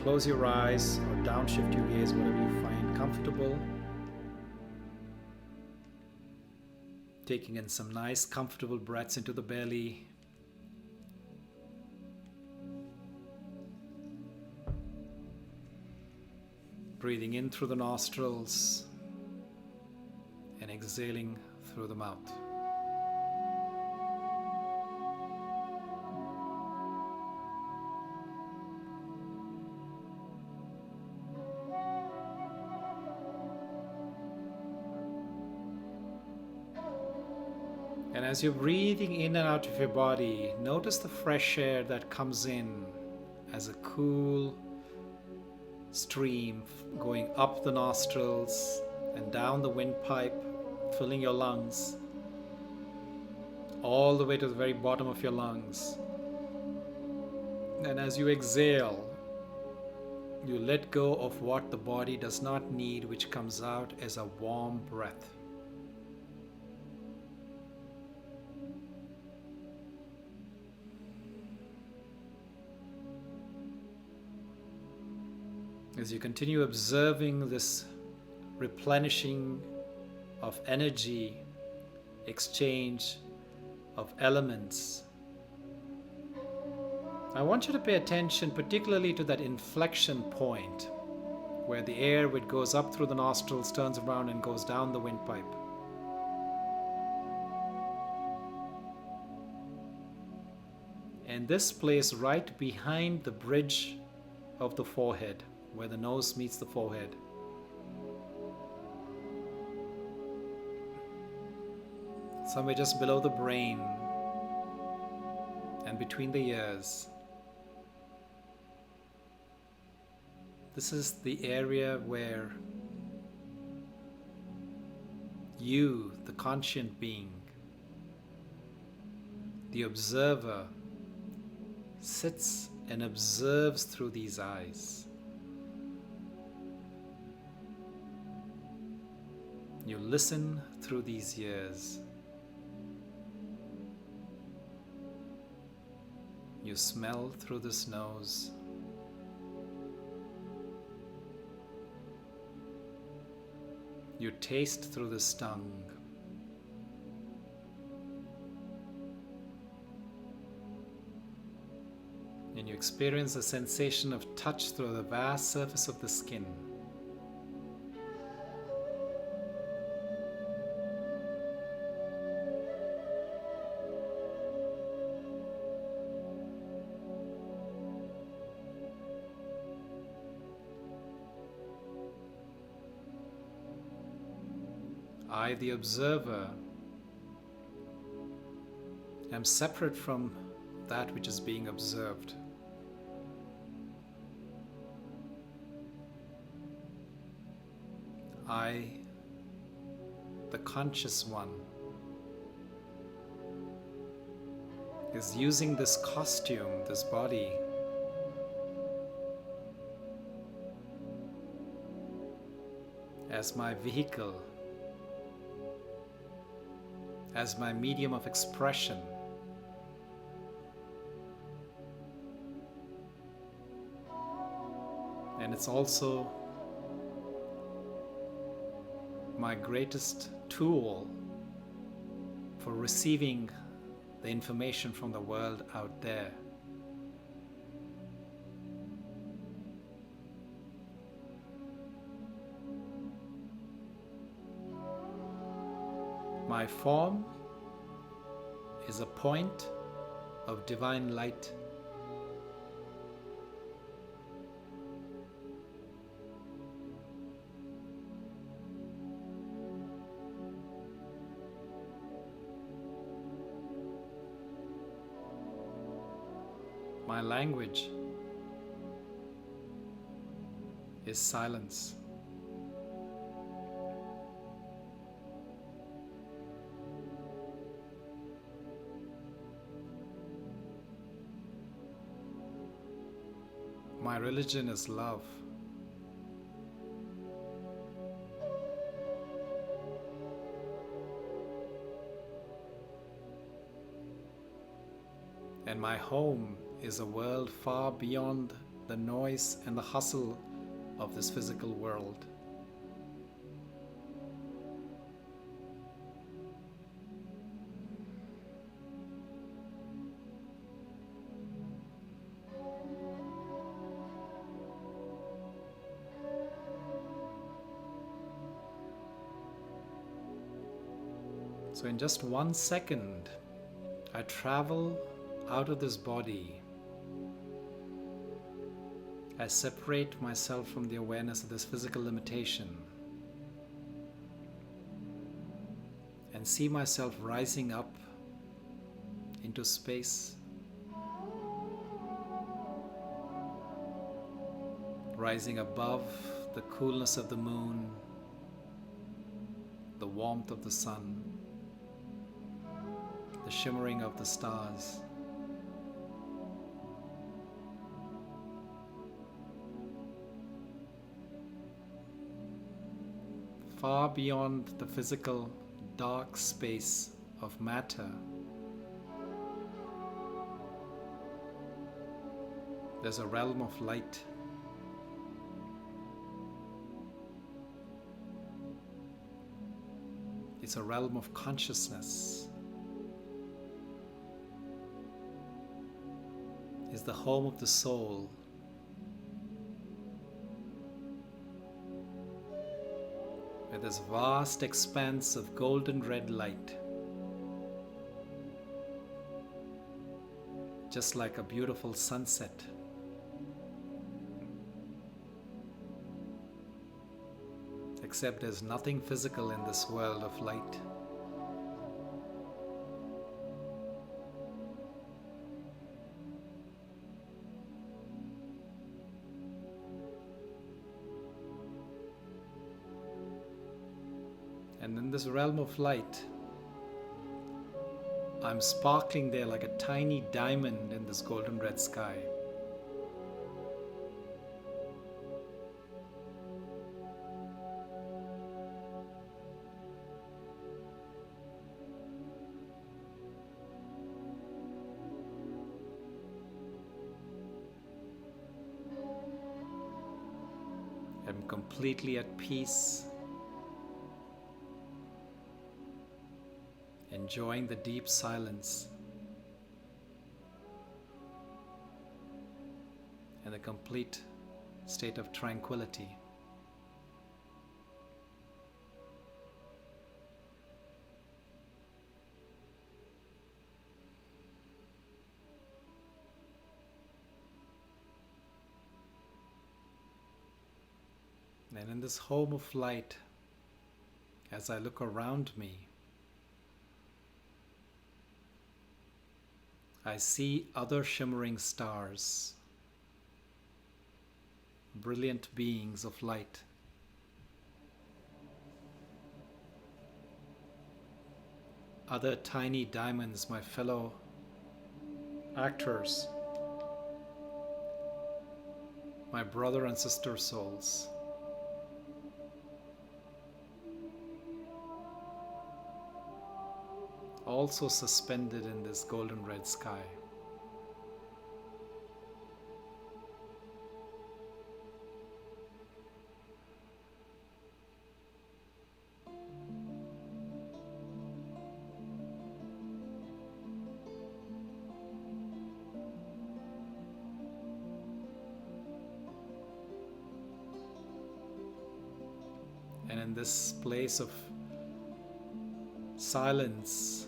Close your eyes or downshift your gaze, whatever you find comfortable. Taking in some nice, comfortable breaths into the belly. Breathing in through the nostrils and exhaling through the mouth. And as you're breathing in and out of your body, notice the fresh air that comes in as a cool stream going up the nostrils and down the windpipe, filling your lungs, all the way to the very bottom of your lungs. And as you exhale, you let go of what the body does not need, which comes out as a warm breath. As you continue observing this replenishing of energy, exchange of elements, I want you to pay attention particularly to that inflection point where the air, which goes up through the nostrils, turns around and goes down the windpipe. And this place right behind the bridge of the forehead, where the nose meets the forehead. Somewhere just below the brain and between the ears. This is the area where you, the conscient being, the observer, sits and observes through these eyes. You listen through these ears. You smell through this nose. You taste through this tongue. And you experience a sensation of touch through the vast surface of the skin. I, the observer, am separate from that which is being observed. I, the conscious one, is using this costume, this body, as my vehicle, as my medium of expression. And it's also my greatest tool for receiving the information from the world out there. My form is a point of divine light. My language is silence. My religion is love. And my home is a world far beyond the noise and the hustle of this physical world. So in just 1 second, I travel out of this body. I separate myself from the awareness of this physical limitation and see myself rising up into space, rising above the coolness of the moon, the warmth of the sun, the shimmering of the stars. Far beyond the physical dark space of matter, there's a realm of light. It's a realm of consciousness. It's the home of the soul. Where there's vast expanse of golden red light, just like a beautiful sunset. Except there's nothing physical in this world of light. And in this realm of light, I'm sparkling there like a tiny diamond in this golden red sky. I'm completely at peace, enjoying the deep silence and the complete state of tranquility. And in this home of light, as I look around me, I see other shimmering stars, brilliant beings of light. Other tiny diamonds, my fellow actors, my brother and sister souls. Also suspended in this golden red sky. And in this place of silence,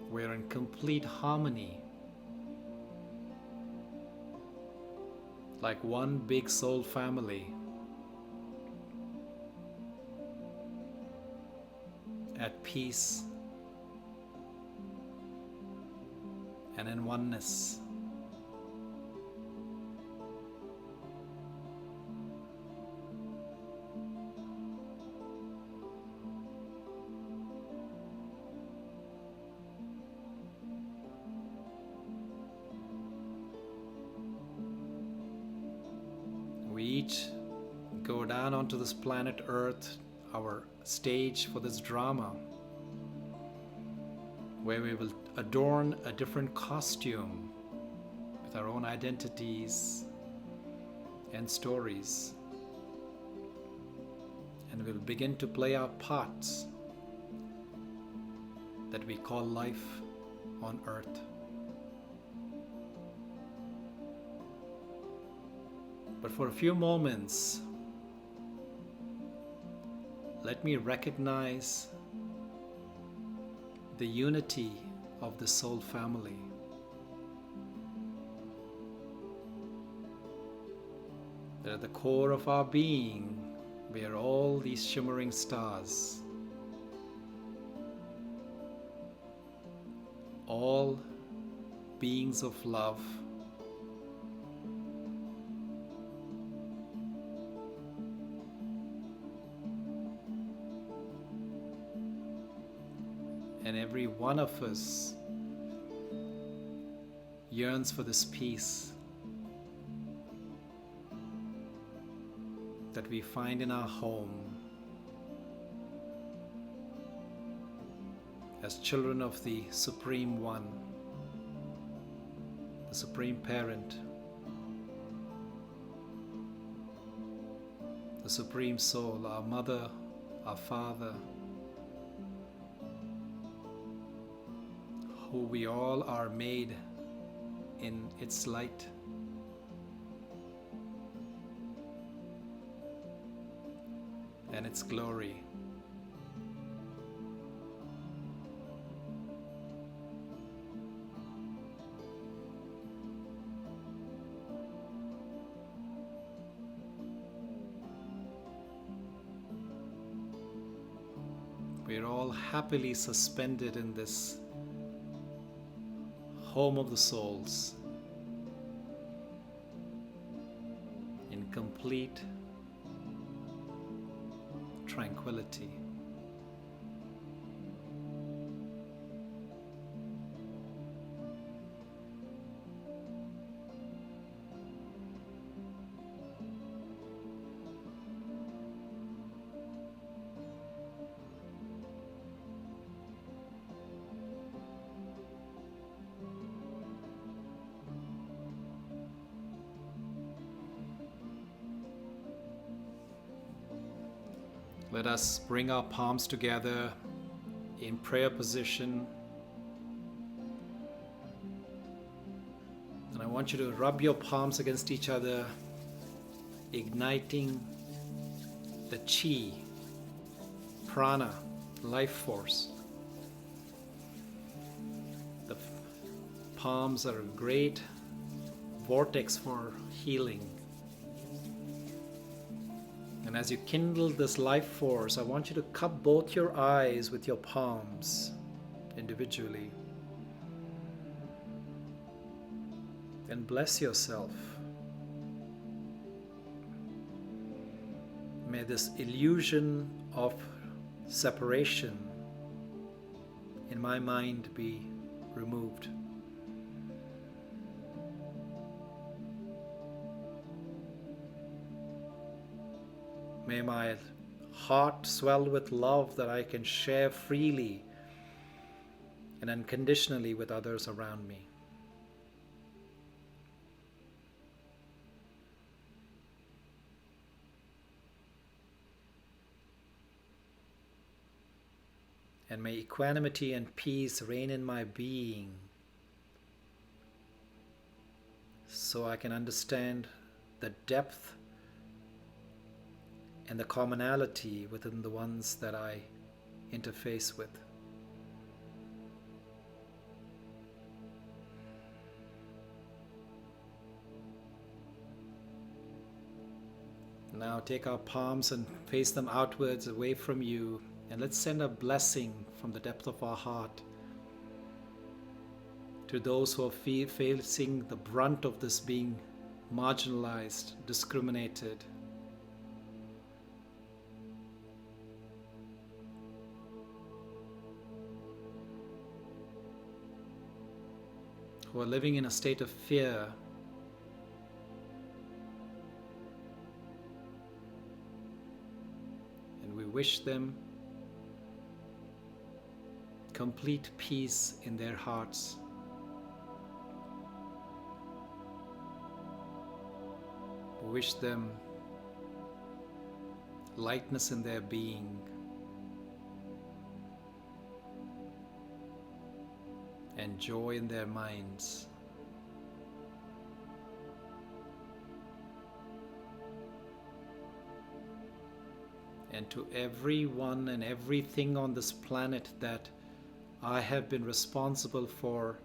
we're in complete harmony, like one big soul family, at peace and in oneness. We each go down onto this planet Earth, our stage for this drama, where we will adorn a different costume with our own identities, and stories, and we'll begin to play our parts that we call life on earth. But for a few moments, let me recognize the unity of the soul family. That at the core of our being, we are all these shimmering stars, all beings of love, and every one of us yearns for this peace that we find in our home as children of the Supreme One, the Supreme Parent, the Supreme Soul, our Mother, our Father, who we all are made in its light. And its glory. We're all happily suspended in this home of the souls, in complete tranquility. Let us bring our palms together in prayer position. And I want you to rub your palms against each other, igniting the chi, prana, life force. The palms are a great vortex for healing. And as you kindle this life force, I want you to cup both your eyes with your palms individually. And bless yourself. May this illusion of separation in my mind be removed. May my heart swell with love that I can share freely and unconditionally with others around me. And may equanimity and peace reign in my being so I can understand the depth and the commonality within the ones that I interface with. Now take our palms and face them outwards away from you, and let's send a blessing from the depth of our heart to those who are facing the brunt of this being marginalized, discriminated. Who are living in a state of fear. And we wish them complete peace in their hearts. wish them lightness in their being, and joy in their minds. And to everyone and everything on this planet that I have been responsible for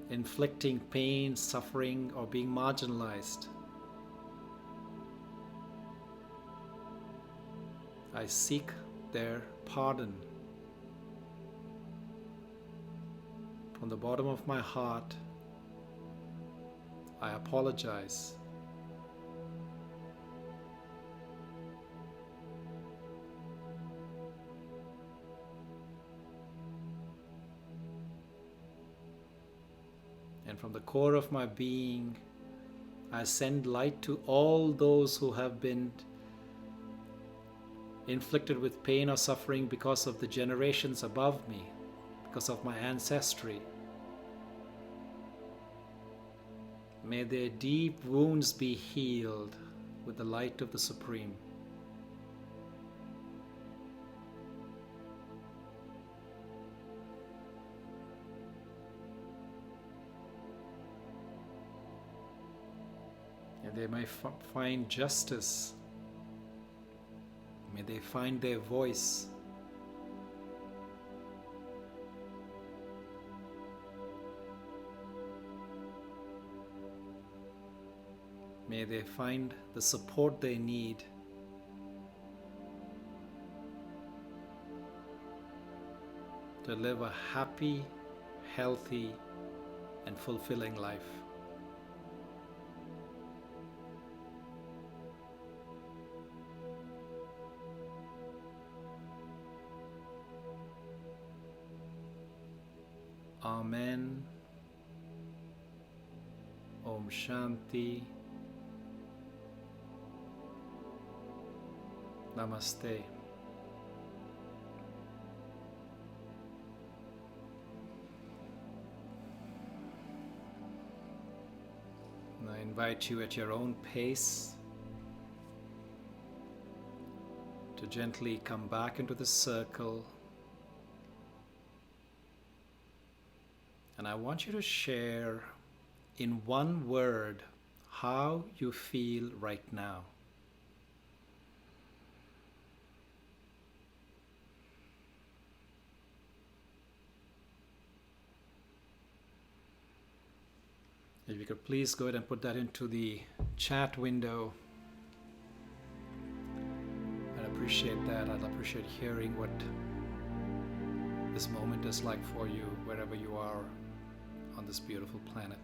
inflicting pain, suffering, or being marginalized, I seek their pardon. From the bottom of my heart, I apologize. And from the core of my being, I send light to all those who have been inflicted with pain or suffering because of the generations above me, because of my ancestry. May their deep wounds be healed with the light of the Supreme. And they may find justice. May they find their voice. May they find the support they need to live a happy, healthy, and fulfilling life. Amen. Om Shanti. Namaste. And I invite you at your own pace to gently come back into the circle. And I want you to share in one word how you feel right now. If you could please go ahead and put that into the chat window. I'd appreciate that. I'd appreciate hearing what this moment is like for you, wherever you are on this beautiful planet.